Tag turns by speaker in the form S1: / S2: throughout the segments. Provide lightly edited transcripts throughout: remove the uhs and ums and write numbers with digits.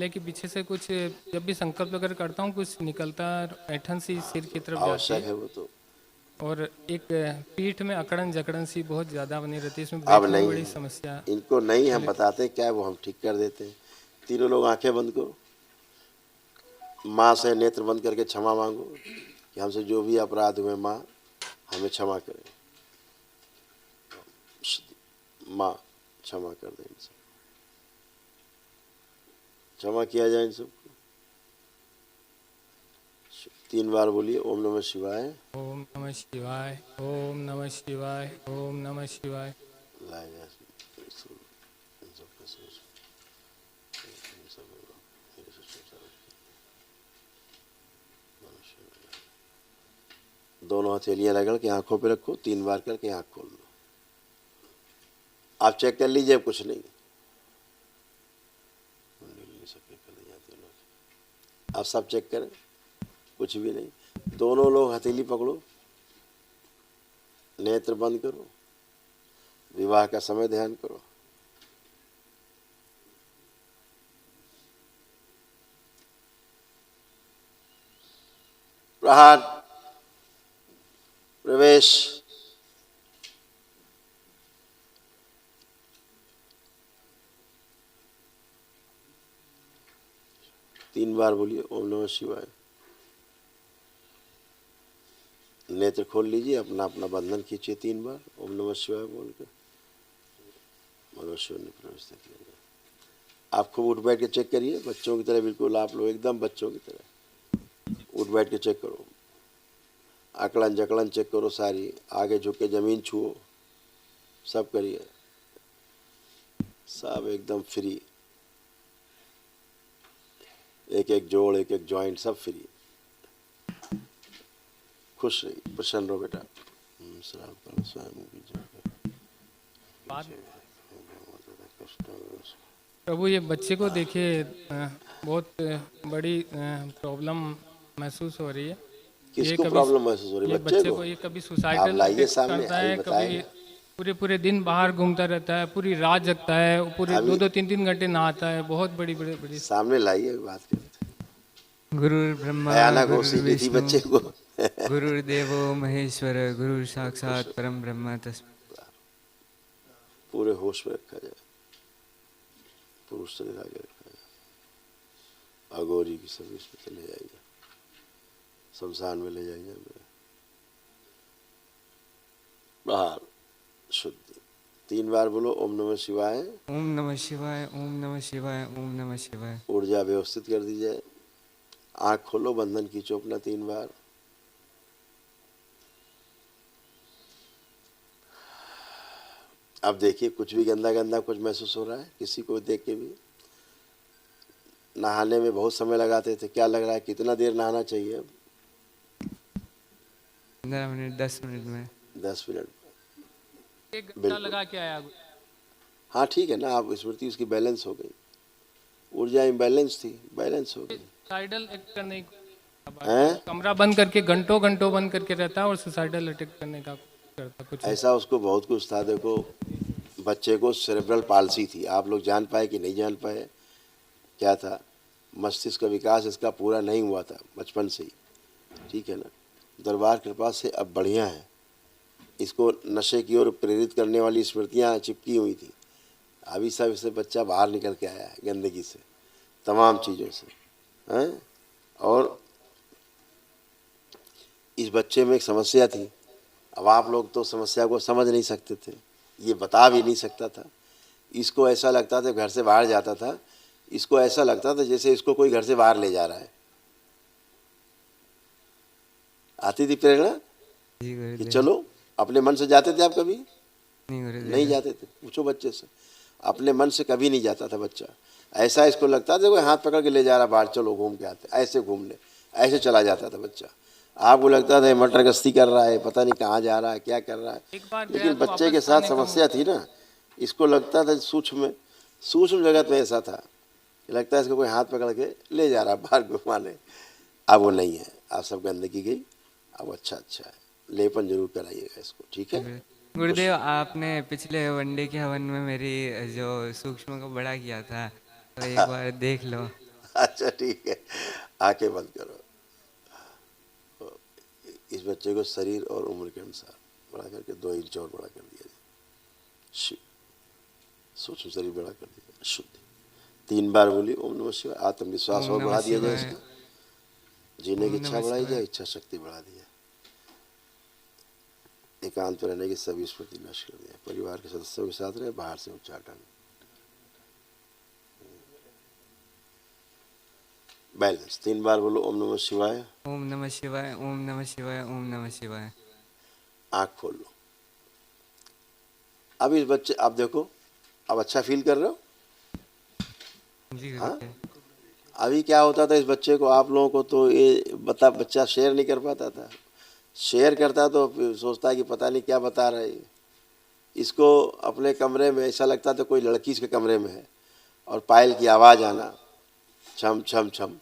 S1: पहले कि पीछे से कुछ, जब भी संकल्प वगैरह करता हूँ कुछ निकलता है, ऐंठन सी सिर की तरफ जाती
S2: आवश्यक
S1: है।
S2: है वो तो।
S1: और एक पीठ में अकड़न जकड़न सी बहुत ज़्यादा बनी रहती है, इसमें
S2: अब
S1: बैठने में
S2: नहीं
S1: बड़ी
S2: है,
S1: समस्या
S2: इनको नहीं हम
S1: होने लगी।
S2: बताते क्या है, वो हम ठीक कर देते हैं। तीनों लोग आंखें बंद करो, माँ से नेत्र बंद करके क्षमा मांगो कि हमसे जो भी अपराध हुए माँ हमें क्षमा करें। माँ क्षमा कर दे, इनसे क्षमा किया जाए इन सबको। 3 बार बोलिए ओम नमः शिवाय।
S1: ओम नमः शिवाय, ओम नमः शिवाय, ओम नमः शिवाय।
S2: लाया जाए इन सबके सोच, इन सब मेरे से सोचा दोनों हथेलियां रगड़ के आंखों पे रखो, 3 बार करके आंख खोल लो। आप चेक कर लीजिए, कुछ नहीं, आप सब चेक करें, कुछ भी नहीं। दोनों लोग हथेली पकड़ो, नेत्र बंद करो, विवाह का समय ध्यान करो। प्रहार, प्रवेश। तीन बार बोलिए ओम नमः शिवाय। नेत्र खोल लीजिए, अपना अपना बंधन खींचिए 3 बार ओम नमः शिवाय बोल के। मनुष्य ने प्रवेश किया। आप खूब उठ बैठ के चेक करिए, बच्चों की तरह बिल्कुल आप लोग एकदम बच्चों की तरह उठ बैठ के चेक करो, आकलन जकलन चेक करो सारी, आगे झुक के जमीन छुओ, सब करिए, सब एकदम फ्री, एक एक जोड़ एक एक जॉइंट सब फ्री। खुश रहिए, प्रसन्न रहो बेटा।
S1: बात प्रभु, ये बच्चे को देखिए, बहुत बड़ी प्रॉब्लम महसूस हो रही है। ये
S2: किसको
S1: कभी
S2: प्रॉब्लम महसूस हो रही है?
S1: ये
S2: बच्चे
S1: बच्चे
S2: को
S1: को ये कभी
S2: आप
S1: सुसाइडल
S2: लाइए
S1: अटैक्स
S2: सामने,
S1: करता
S2: अभी
S1: है, कभी
S2: बताएंगे।
S1: पूरे पूरे दिन बाहर घूमता रहता है, पूरी रात जगता है, पूरे दो
S2: अभी
S1: दो तीन तीन घंटे नहाता है। बहुत बड़ी बड़ी बड़ी
S2: सामने लाइए, अभी बात करते हैं।
S3: गुरुर्ब्रह्मा
S2: भयानक ओसीडी थी
S3: गुरुर्विष्णु
S2: बच्चे को।
S3: गुरुर्देवो महेश्वर गुरु
S2: खुश
S3: साक्षात परम ब्रह्म तस्मै।
S2: पूरे होश में रखा जाए, पुरुष से आगे रखा जाए, अगोरी की सर्विस में चले जाइए, शमशान में ले जाइए। बाहर शुद्धि। 3 बार बोलो ओम नमः शिवाय।
S3: ओम नमः शिवाय, ओम नमः शिवाय, ओम नमः शिवाय।
S2: ऊर्जा व्यवस्थित कर दीजिए, आंख खोलो, बंधन खींचो अपना 3 बार। अब देखिए कुछ भी गंदा गंदा कुछ महसूस हो रहा है किसी को देख के भी? नहाने में बहुत समय लगाते थे, क्या लग रहा है कितना देर नहाना चाहिए अब?
S3: 15 मिनट 10 मिनट में
S2: 10 मिनट।
S1: 1 घंटा
S2: बिल्कुल,
S1: लगा के आया।
S2: हाँ ठीक है ना, आप स्मृति उसकी बैलेंस हो गई, ऊर्जा इम्बैलेंस थी, बैलेंस हो गई।
S1: सुसाइडल अटैक करने की बात है,
S2: हैं?
S1: कमरा बंद करके घंटों घंटों बंद करके रहता है और सुसाइडल अटैक करने का करता कुछ है।
S2: ऐसा उसको बहुत कुछ था। देखो बच्चे को सेरेब्रल पाल्सी थी, आप लोग जान पाए कि नहीं जान पाए क्या था? मस्तिष्क का विकास इसका पूरा नहीं हुआ था बचपन से ही, ठीक है ना। दरबार कृपा से अब बढ़िया है, इसको नशे की ओर प्रेरित करने वाली स्मृतियाँ चिपकी हुई थी, अभी सब इससे बच्चा बाहर निकल के आया है गंदगी से, तमाम चीज़ों से, हैं? और इस बच्चे में एक समस्या थी, अब आप लोग तो समस्या को समझ नहीं सकते थे, ये बता भी नहीं सकता था। इसको ऐसा लगता था, घर से बाहर जाता था, इसको ऐसा लगता था जैसे इसको कोई घर से बाहर ले जा रहा है। आती थी प्रेरणा
S3: जी
S2: कि
S3: गुरुदेव।
S2: चलो, अपने मन से जाते थे आप कभी?
S3: नहीं
S2: नहीं
S3: गुरुदेव।
S2: जाते थे, पूछो बच्चे से, अपने मन से कभी नहीं जाता था बच्चा। ऐसा इसको लगता था कोई हाथ पकड़ के ले जा रहा बाहर, चलो घूम के आते, ऐसे घूमने ऐसे चला जाता था बच्चा। आपको लगता था मटर गश्ती कर रहा है, पता नहीं कहाँ जा रहा है, क्या कर रहा है।
S1: एक बार गया
S2: लेकिन
S1: तो
S2: बच्चे के
S1: वापस
S2: साथ
S1: आने का
S2: समस्या थी ना, इसको लगता था सूक्ष्म सूक्ष्म जगत में ऐसा था, लगता है इसको कोई हाथ पकड़ के ले जा रहा बाहर घुमाने। अब वो नहीं है, आप सब गंदगी गई, अब अच्छा अच्छा है। लेपन जरूर कराइएगा इसको, ठीक है?
S3: गुरुदेव, आपने पिछले वनडे के हवन में मेरी जो सूक्ष्म को बड़ा किया था, तो एक बार देख लो।
S2: अच्छा ठीक है, आंखें बंद करो। इस बच्चे को शरीर और उम्र के अनुसार बड़ा करके 2 इंच और बड़ा कर दिया जाए। सूक्ष्म शरीर बड़ा कर दिया जाए। शुद्धि 3 बार बोली ओम नमः शिवाय। आत्मविश्वास
S3: ओम
S2: और
S3: नमः
S2: बढ़ा दिया जाए।
S3: शिवाय।
S2: इसका जीने की
S3: ओम
S2: इच्छा
S3: नमः
S2: बढ़ाई
S3: शिवाय।
S2: जाए, इच्छा शक्ति बढ़ा दी जाए। एकांत में रहने की सभी स्मृति नष्ट कर दिया। परिवार के सदस्यों के साथ रहे, बाहर से उच्चाटन। बैलेंस 3 बार बोलो ओम नमः शिवाय।
S3: ओम नमः शिवाय। ओम नमः शिवाय। ओम नमः शिवाय।
S2: आंख खोल लो। अब इस बच्चे, आप देखो, अब अच्छा फील कर रहे हो?
S3: जी
S2: हाँ,
S3: गुरुदेव।
S2: अभी क्या होता था इस बच्चे को, आप लोगों को तो ये बच्चा शेयर नहीं कर पाता था। शेयर करता तो फिर सोचता है कि पता नहीं क्या बता रहा है। इसको अपने कमरे में ऐसा लगता था कोई लड़की इसके कमरे में है, और पायल की आवाज़ आना, छम छम छम,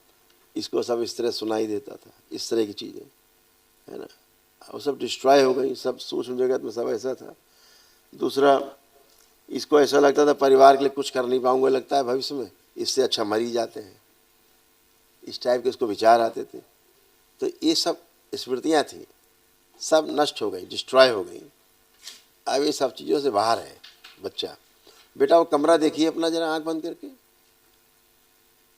S2: इसको सब इस तरह सुनाई देता था। इस तरह की चीज़ें है ना, वो सब डिस्ट्रॉय हो गई। सब सूक्ष्म जगत में सब ऐसा था। दूसरा, इसको ऐसा लगता था परिवार के लिए कुछ कर नहीं पाऊंगा, लगता है भविष्य में, इससे अच्छा मर ही जाते हैं। इस टाइप के इसको विचार आते थे। तो ये सब स्मृतियाँ थी, सब नष्ट हो गई, डिस्ट्रॉय हो गई। अब ये सब चीज़ों से बाहर है बच्चा। बेटा वो कमरा देखिए अपना जरा आंख बंद करके,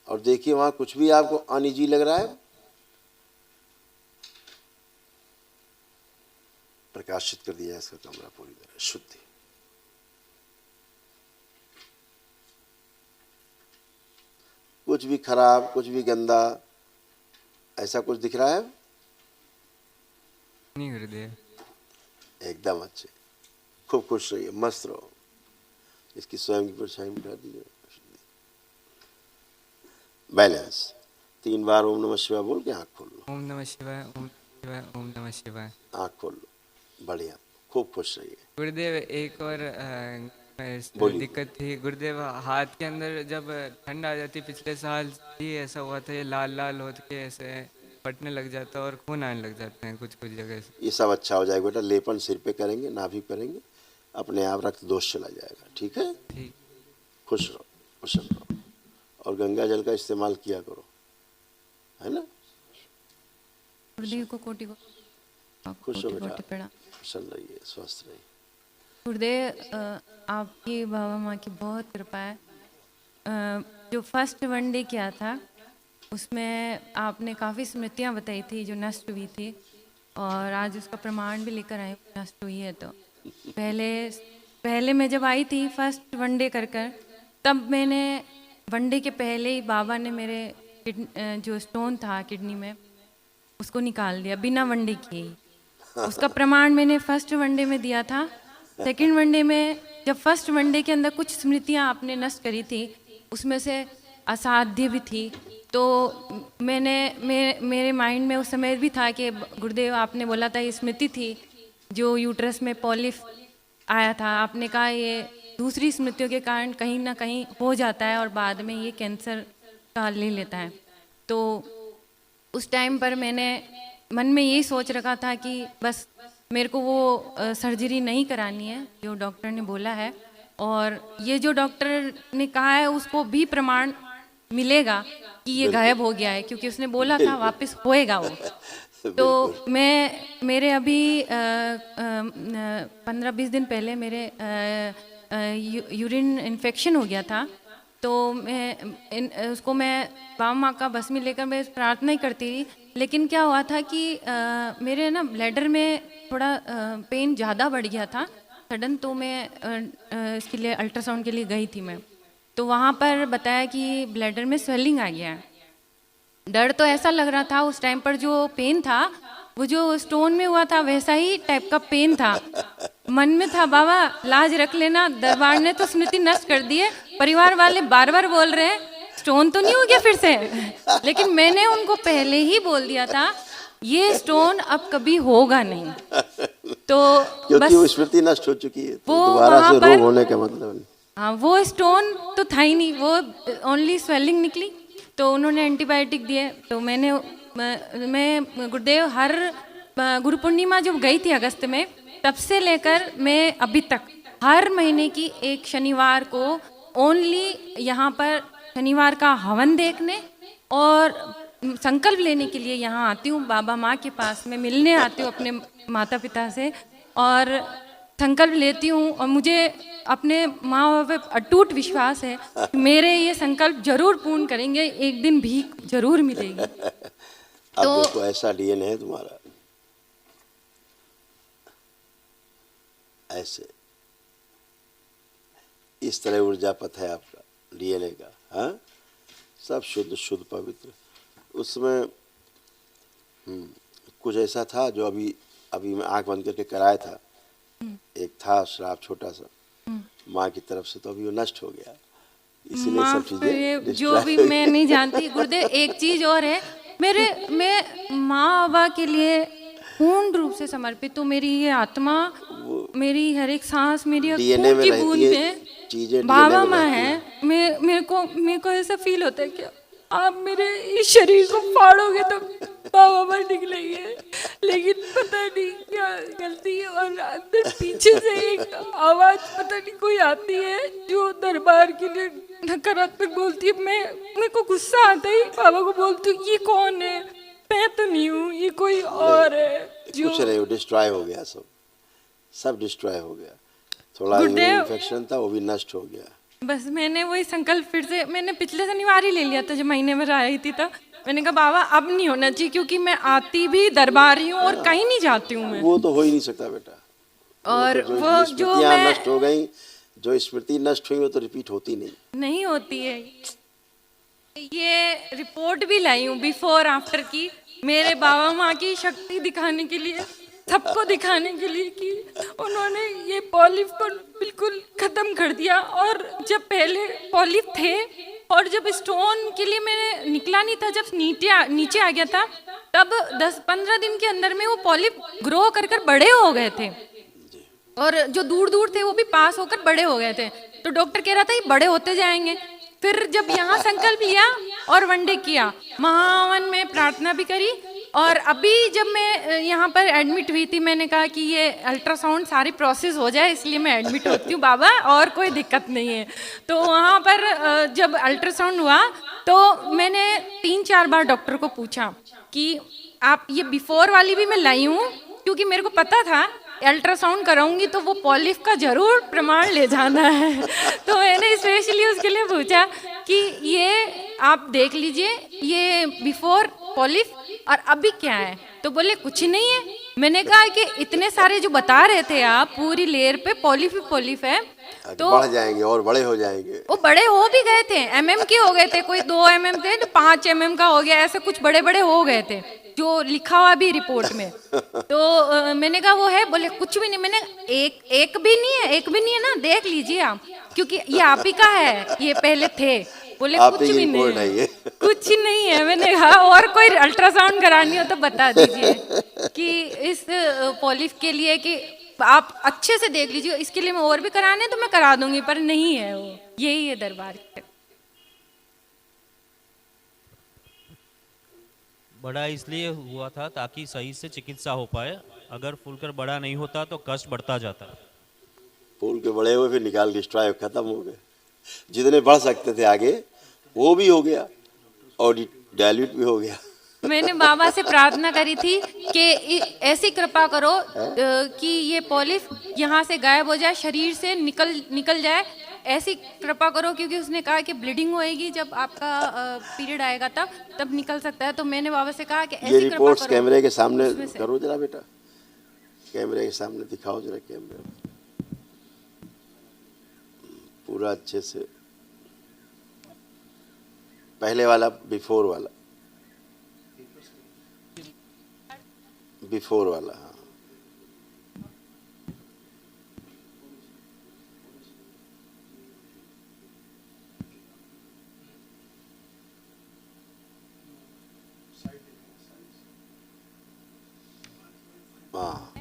S2: और देखिए वहाँ कुछ भी आपको अनईजी लग रहा है, प्रकाशित कर दिया इसका कमरा पूरी तरह। शुद्धि। कुछ भी खराब, कुछ भी गंदा, ऐसा कुछ दिख रहा है?
S3: नहीं गुरुदेव।
S2: एकदम अच्छे, खूब खुश रहिए, मस्त रहो। इसकी स्वयं की परछाई मिटा दीजिए। बैलेंस 3 बार ओम नमः शिवाय बोल के आँख खोल लो।
S3: ओम नमः शिवाय। ओम शिवाय। ओम नमः शिवाय।
S2: आँख खोल लो। बढ़िया, खूब खुश रहिए।
S3: गुरुदेव एक और
S2: बोलिए।
S3: दिक्कत थी गुरुदेव, हाथ के अंदर जब ठंड आ जाती, पिछले साल ही ऐसा हुआ था, ये लाल लाल हो के ऐसे फटने लग जाता और खून आने लग जाते हैं कुछ कुछ जगह से।
S2: ये सब अच्छा हो जाएगा बेटा। लेपन सिर पे करेंगे, नाभि करेंगे, अपने आप रक्त दोष चला जाएगा। ठीक है,
S3: ठीक।
S2: खुश रहो, प्रसन्न रहो, और गंगा जल का इस्तेमाल किया करो, है ना।
S4: गुरुदेव को कोटि को
S2: खुश हो
S4: कोटि
S2: बेटा,
S4: कोटि प्रणाम।
S2: प्रसन्न रहिए, स्वस्थ रहिए।
S4: गुरुदेव आपकी बाबा माँ की बहुत कृपा है। जो फर्स्ट वनडे किया था उसमें आपने काफ़ी स्मृतियाँ बताई थी जो नष्ट हुई थी, और आज उसका प्रमाण भी लेकर आए नष्ट हुई है। तो पहले मैं जब आई थी फर्स्ट वनडे कर तब मैंने वनडे के पहले ही बाबा ने मेरे जो स्टोन था किडनी में उसको निकाल दिया बिना वनडे किए ही। उसका प्रमाण मैंने फर्स्ट वनडे में दिया था। सेकंड वनडे में जब फर्स्ट वनडे के अंदर कुछ स्मृतियाँ आपने नष्ट करी थी, उसमें से असाध्य भी थी, तो मेरे माइंड में उस समय भी था कि गुरुदेव आपने बोला था ये स्मृति थी जो यूट्रस में पॉलिप आया था, आपने कहा ये दूसरी स्मृतियों के कारण कहीं ना कहीं हो जाता है और बाद में ये कैंसर का ले लेता है। तो उस टाइम पर मैंने मन में यही सोच रखा था कि बस मेरे को वो सर्जरी नहीं करानी है जो डॉक्टर ने बोला है, और ये जो डॉक्टर ने कहा है उसको भी प्रमाण मिलेगा कि ये गायब हो गया है, क्योंकि उसने बोला था वापस होएगा वो। तो मेरे अभी 15-20 दिन पहले मेरे यूरिन इन्फेक्शन हो गया था, तो उसको मैं बाबा माँ का भस्मी लेकर मैं प्रार्थना ही करती रही। लेकिन क्या हुआ था कि मेरे ना ब्लैडर में थोड़ा पेन ज़्यादा बढ़ गया था सडन, तो मैं इसके लिए अल्ट्रासाउंड के लिए गई थी मैं, तो वहाँ पर बताया कि ब्लैडर में स्वेलिंग आ गया है। डर तो ऐसा लग रहा था उस टाइम पर, जो पेन था वो जो स्टोन में हुआ था वैसा ही टाइप का पेन था। मन में था बाबा लाज रख लेना, दरबार ने तो स्मृति नष्ट कर दी है, परिवार वाले बार बार बोल रहे हैं स्टोन तो नहीं हो गया फिर से, लेकिन मैंने उनको पहले ही बोल दिया था ये स्टोन अब कभी होगा नहीं। तो
S2: क्योंकि वो स्मृति नष्ट हो चुकी है, तो दोबारा से रोग होने का मतलब नहीं।
S4: हाँ, वो स्टोन तो था ही नहीं, वो ओनली स्वेलिंग निकली, तो उन्होंने एंटीबायोटिक दिए। तो मैं गुरुदेव हर गुरु पूर्णिमा जब गई थी अगस्त में, तब से लेकर मैं अभी तक हर महीने की एक शनिवार को ओनली यहाँ पर शनिवार का हवन देखने और संकल्प लेने के लिए यहाँ आती हूँ बाबा माँ के पास में, मिलने आती हूँ अपने माता पिता से और संकल्प लेती हूँ। और मुझे अपने माँ बाप पे अटूट विश्वास है कि मेरे ये संकल्प जरूर पूर्ण करेंगे, एक दिन भीख जरूर मिलेगी।
S2: अब
S4: तो
S2: देखो ऐसा डीएनए है तुम्हारा, ऐसे इस तरह ऊर्जा पथ है आपका डीएनए का। हाँ, सब शुद्ध शुद्ध पवित्र। उसमें कुछ ऐसा था जो अभी मैं आंख बंद करके कराया था, एक था श्राप छोटा सा माँ की तरफ से, तो अभी वो नष्ट हो गया, इसीलिए सब
S4: माफ करिए,
S2: चीजें
S4: जो भी मैं नहीं जानती गुरुदेव। एक चीज और है, मैं माँ बाबा के लिए पूर्ण रूप से समर्पित हूँ। मेरी ये आत्मा, मेरी हर एक सांस, मेरी
S2: डीएनए
S4: खून
S2: में
S4: की
S2: रहती
S4: बूंद
S2: है
S4: में
S2: चीजें, डीएनए
S4: बाबा
S2: में
S4: माँ
S2: रहती
S4: है।
S2: है।
S4: मेरे को ऐसा फील होता है कि आप मेरे इस शरीर को फाड़ोगे तो बाबा माँ निकलेंगे, लेकिन पता नहीं क्या गलती है। और अंदर पीछे से एक आवाज पता नहीं कोई आती है जो दरबार के लिए नकारात्मक बोलती है। मेरे को गुस्सा आता है, बाबा को बोलती हूँ ये कौन है, मैं तो नहीं हूँ, ये कोई और है जो।
S2: कुछ नहीं, डिस्ट्रॉय हो गया, सब डिस्ट्रॉय हो गया। थोड़ा यूरिन
S4: गुरुदेव,
S2: इन्फेक्शन था, वो भी नष्ट हो गया।
S4: बस मैंने वही संकल्प फिर से, मैंने पिछले शनिवार ही ले लिया था जब महीने में आई थी, तब मैंने कहा बाबा अब नहीं होना चाहिए, क्योंकि मैं आती भी दरबार ही हूँ और कहीं नहीं जाती हूँ मैं।
S2: वो तो हो ही नहीं सकता बेटा,
S4: और
S2: तो
S4: वो
S2: जो
S4: जो
S2: स्मृतियाँ
S4: मैं
S2: नष्ट हो गई, जो स्मृति नष्ट हुई वो तो रिपीट होती
S4: नहीं होती है। ये रिपोर्ट भी लाई हूँ बिफोर आफ्टर की, मेरे बाबा माँ की शक्ति दिखाने के लिए, सबको दिखाने के लिए कि उन्होंने ये पॉलिप को बिल्कुल खत्म कर दिया। और जब पहले पॉलिप थे और जब स्टोन के लिए मैंने निकला नहीं था, जब नीचे आ गया था, तब 10-15 दिन के अंदर में वो पॉलिप ग्रो कर कर बड़े हो गए थे, और जो दूर दूर थे वो भी पास होकर बड़े हो गए थे। तो डॉक्टर कह रहा था ये बड़े होते जाएंगे। फिर जब यहाँ संकल्प लिया और वनडे किया, महावन में प्रार्थना भी करी, और अभी जब मैं यहाँ पर एडमिट हुई थी, मैंने कहा कि ये अल्ट्रासाउंड सारी प्रोसेस हो जाए, इसलिए मैं एडमिट होती हूँ बाबा, और कोई दिक्कत नहीं है। तो वहाँ पर जब अल्ट्रासाउंड हुआ तो मैंने 3-4 बार डॉक्टर को पूछा कि आप ये बिफोर वाली भी मैं लाई हूँ, क्योंकि मेरे को पता था अल्ट्रासाउंड कराऊंगी तो वो पॉलिफ का जरूर प्रमाण ले जाना है। तो मैंने स्पेशली उसके लिए पूछा कि ये आप देख लीजिए, ये बिफोर पॉलिफ और अभी क्या है। तो बोले कुछ नहीं है। मैंने कहा कि इतने सारे जो बता रहे थे आप, पूरी लेयर पे पॉलिफ ही पॉलिफ है, तो
S2: बढ़ जाएंगे और बड़े हो जाएंगे।
S4: वो बड़े हो भी गए थे, एमएम के हो गए थे, कोई 2 एमएम थे तो 5 एमएम का हो गया, ऐसे कुछ बड़े बड़े हो गए थे जो लिखा हुआ भी रिपोर्ट में। तो मैंने कहा वो है, बोले कुछ भी नहीं। मैंने एक भी नहीं है, एक भी नहीं है ना, देख लीजिए आप, क्योंकि ये आप ही का है, ये पहले थे। बोले
S2: आप
S4: कुछ
S2: ही की
S4: भी नहीं
S2: रिपोर्ट है ये।
S4: कुछ नहीं है। मैंने कहा और कोई अल्ट्रासाउंड करानी हो तो बता दीजिए कि इस पॉलिफ के लिए कि आप अच्छे से देख लीजिए, इसके लिए मैं और भी कराने तो मैं करा दूंगी, पर नहीं है वो, यही है दरबार।
S5: बड़ा इसलिए हुआ था ताकि सही से चिकित्सा हो पाए, अगर फूलकर बड़ा नहीं होता तो कष्ट बढ़ता जाता।
S2: फूल के बड़े हुए फिर निकाल डिस्ट्रॉय खत्म हो गए, जितने बढ़ सकते थे आगे वो भी हो गया और डायल्यूट भी हो गया।
S4: मैंने बाबा से प्रार्थना करी थी कि ऐसी कृपा करो कि ये पॉलिफ यहाँ से गायब हो जाए, शरीर से निकल जाए, ऐसी कृपा करो, क्योंकि उसने कहा कि ब्लीडिंग होएगी जब आपका पीरियड आएगा, तब निकल सकता है। तो मैंने बाबा से कहा कि
S2: ये
S4: ऐसी कृपा
S2: रिपोर्ट्स
S4: करो।
S2: कैमरे के सामने
S4: उसमें से।
S2: करो जरा बेटा, कैमरे के सामने दिखाओ जरा, कैमरे पूरा अच्छे से, पहले वाला बिफोर वाला, बिफोर वाला। हाँ, हाँ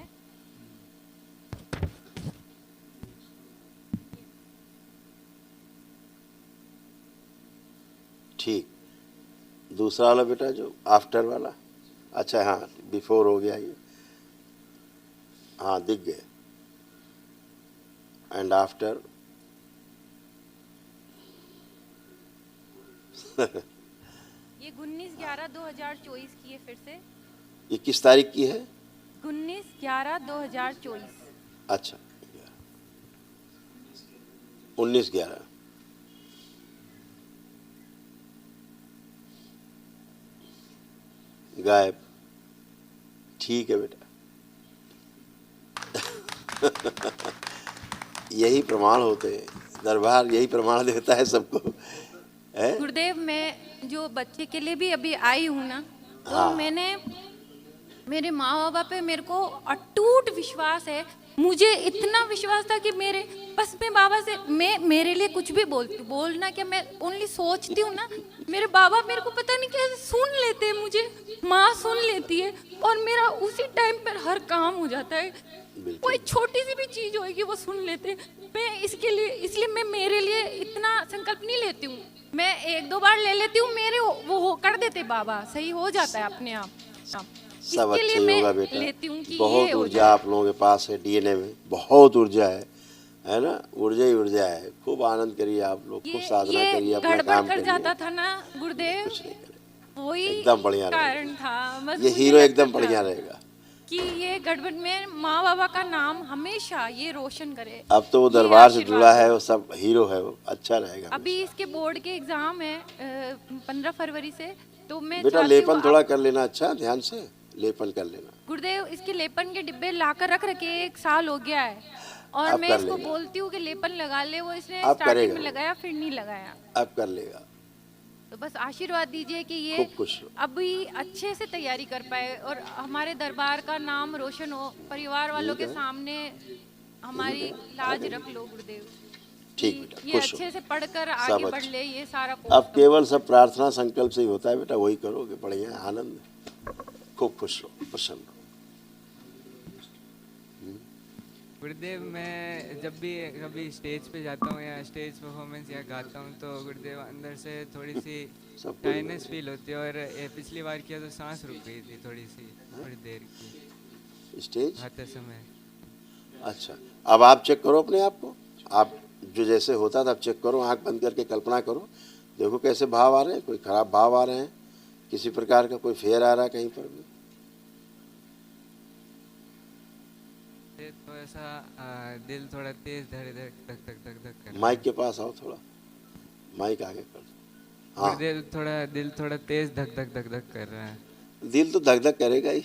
S2: ठीक। दूसरा वाला बेटा जो आफ्टर वाला, अच्छा हाँ बिफोर हो गया ये, हाँ दिख गए, एंड आफ्टर।
S4: ये 19/11/2024 की है फिर से।
S2: ये किस तारीख की है?
S4: 19/11/2024।
S2: अच्छा, 19/11। गायब। ठीक है बेटा। यही प्रमाण होते हैं, दरबार यही प्रमाण देता है सबको, है?
S4: गुरुदेव, मैं जो बच्चे के लिए भी अभी आई हूँ ना, तो
S2: हाँ।
S4: मैंने मेरे माँ बाबा पे मेरे को अटूट विश्वास है। मुझे इतना विश्वास था कि मैं बाबा से मेरे लिए कुछ भी बोलना क्या, मैं ओनली सोचती हूँ ना, मेरे बाबा मेरे को पता नहीं कैसे सुन लेते हैं, मुझे माँ सुन लेती है और मेरा उसी टाइम पर हर काम हो जाता है। कोई छोटी सी भी चीज होगी वो सुन लेते हैं। मैं इसलिए मैं मेरे लिए इतना संकल्प नहीं लेती हूँ। मैं 1-2 बार ले लेती हूँ, मेरे वो कर देते बाबा, सही हो जाता है अपने आप।
S2: सब
S4: इसके लिए
S2: अच्छा ही
S4: मैं
S2: होगा बेटा।
S4: लेती हूँ कि
S2: बहुत
S4: ये हो
S2: ऊर्जा
S4: जाए।
S2: आप लोगों के पास है, डीएनए में बहुत ऊर्जा है ना? ऊर्जा ही ऊर्जा है। खूब आनंद करिए आप लोग, खूब साधना करिए, अपना
S4: गड़बड़
S2: काम
S4: कर
S2: करिए।
S4: जाता था ना गुरुदेव,
S2: कुछ नहीं करेगा,
S4: वही
S2: एकदम बढ़िया
S4: कारण
S2: रहेगा।
S4: था। बस
S2: ये
S4: मुझे
S2: हीरो
S4: लगता
S2: एकदम
S4: था
S2: बढ़िया रहेगा।
S4: कि ये गड़बड़ में माँ बाबा का नाम हमेशा ये रोशन करे।
S2: अब तो वो
S4: ये
S2: दरबार से
S4: आशीर्वाद
S2: जुड़ा
S4: हो।
S2: है, वो सब हीरो है, वो अच्छा रहेगा।
S4: अभी इसके बोर्ड के एग्जाम है 15 फरवरी से, तो मैं
S2: बेटा
S4: चाहती
S2: लेपन
S4: हूँ
S2: थोड़ा कर लेना, अच्छा ध्यान से लेपन कर लेना।
S4: गुरुदेव, इसके लेपन के डिब्बे लाकर रख रखे 1 साल हो गया है और
S2: अब
S4: मैं
S2: कर
S4: इसको
S2: लेगा।
S4: बोलती हूँ कि लेपन लगा ले, वो इसने
S2: अब
S4: स्टार्टिंग
S2: करेगा
S4: में
S2: वो।
S4: लगाया फिर नहीं लगाया।
S2: अब कर लेगा।
S4: तो बस आशीर्वाद दीजिए कि ये
S2: खूब खुश रहो।
S4: अभी अच्छे से तैयारी कर पाए और हमारे दरबार का नाम रोशन हो। परिवार वालों के सामने हमारी लाज रख लो गुरुदेव,
S2: ठीक
S4: कि
S2: बेटा,
S4: ये
S2: खुश हो।
S4: अच्छे से पढ़कर
S2: सब
S4: आगे बढ़
S2: अच्छा।
S4: ले, ये सारा
S2: अब
S4: कोर्स
S2: केवल सब प्रार्थना संकल्प से ही होता है बेटा, वही करोगे, बढ़िया आनंद। खूब खुश रहो, प्रसन्न रहो।
S3: गुरुदेव, मैं जब भी कभी स्टेज पे जाता हूँ या स्टेज परफॉर्मेंस या गाता हूँ तो गुरुदेव अंदर से थोड़ी सी
S2: सब कुछ
S3: टाइनेस फील होती है और पिछली बार किया तो सांस रुक गई थी थोड़ी देर की
S2: स्टेज।
S3: गाते समय।
S2: अच्छा, अब आप चेक करो अपने आप को। आप जो जैसे होता था अब चेक करो, आंख बंद करके कल्पना करो, देखो कैसे भाव आ रहे हैं। कोई खराब भाव आ रहे हैं किसी प्रकार का, कोई फेयर आ रहा है कहीं पर भी?
S3: तो ऐसा दिल थोड़ा तेज धक धक धक धक धक कर रहा
S2: माइक
S3: है।
S2: के पास आओ, थोड़ा माइक आगे कर दो। हाँ,
S3: गुरुदेव, दिल थोड़ा तेज धक धक धक धक कर रहा है।
S2: दिल तो धक धक करेगा ही।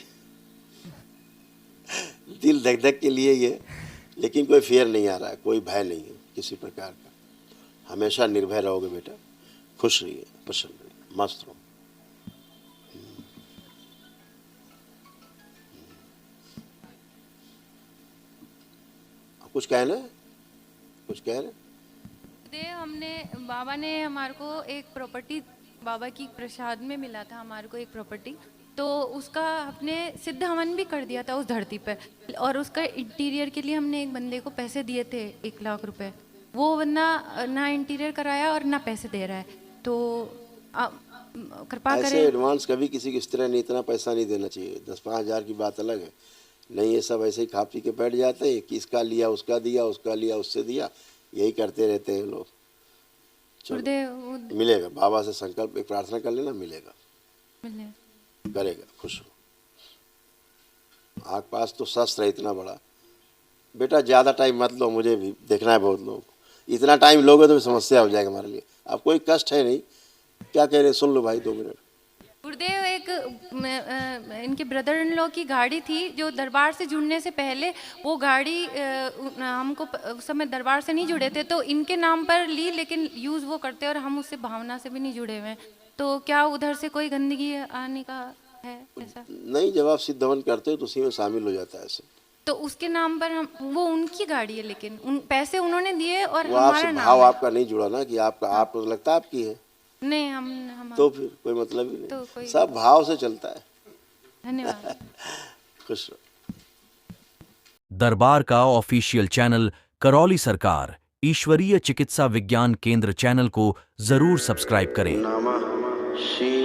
S2: दिल धक धक के लिए ये, लेकिन कोई फेयर नहीं आ रहा है, कोई भय नहीं है किसी प्रकार का। हमेशा निर्भय रहोगे बेटा, खुश रहिए, प्रसन्न रहिए, मस्त रहो। कुछ कहना है? कुछ कह रहे?
S4: बाबा ने हमारे को एक प्रॉपर्टी, बाबा की प्रसाद में मिला था हमारे को एक प्रॉपर्टी, तो उसका हमने सिद्ध हवन भी कर दिया था उस धरती पर। और उसका इंटीरियर के लिए हमने एक बंदे को पैसे दिए थे 1 लाख रुपए। वो बंदा ना इंटीरियर कराया और ना पैसे दे रहा है। तो कृपा
S2: ऐसे
S4: करें।
S2: एडवांस कभी किसी को इस तरह नहीं, इतना पैसा नहीं देना चाहिए। 10-5 हज़ार की बात अलग है, नहीं ये सब ऐसे ही खा पी के बैठ जाते हैं कि इसका लिया, उसका दिया, उसका लिया, उससे दिया, यही करते रहते हैं लोग। चलो, मिलेगा। बाबा से संकल्प एक प्रार्थना कर लेना, मिलेगा, करेगा, खुश हो। आपके पास तो शस्त्र है इतना बड़ा बेटा, ज़्यादा टाइम मत लो, मुझे भी देखना है बहुत लोग। इतना टाइम लोगे तो समस्या हो जाएगा हमारे लिए। अब कोई कष्ट है नहीं, क्या कह रहे, सुन लो भाई 2 मिनट।
S4: गुरुदेव, एक इनके ब्रदर इन लॉ की गाड़ी थी जो दरबार से जुड़ने से पहले, वो गाड़ी हमको उस समय दरबार से नहीं जुड़े थे तो इनके नाम पर ली, लेकिन यूज़ वो करते और हम उससे भावना से भी नहीं जुड़े हुए। तो क्या उधर से कोई गंदगी आने का है ऐसा?
S2: नहीं, जब आप सिद्ध हवन करते हो तो उसी में शामिल हो जाता है ऐसे।
S4: तो उसके नाम पर हम, वो उनकी गाड़ी है लेकिन पैसे उन्होंने दिए और
S2: वो
S4: हमारा
S2: आपसे
S4: नाम
S2: भाव
S4: है।
S2: आपका नहीं जुड़ा ना कि आपका, आपको लगता है आपकी है,
S4: नहीं हम
S2: तो फिर कोई मतलब ही
S4: तो
S2: नहीं।
S4: कोई-
S2: सब भाव से चलता है।
S4: धन्यवाद।
S2: खुश रहो।
S6: दरबार का ऑफिशियल चैनल करौली सरकार ईश्वरीय चिकित्सा विज्ञान केंद्र चैनल को जरूर सब्सक्राइब करें।
S2: नमः शिवाय।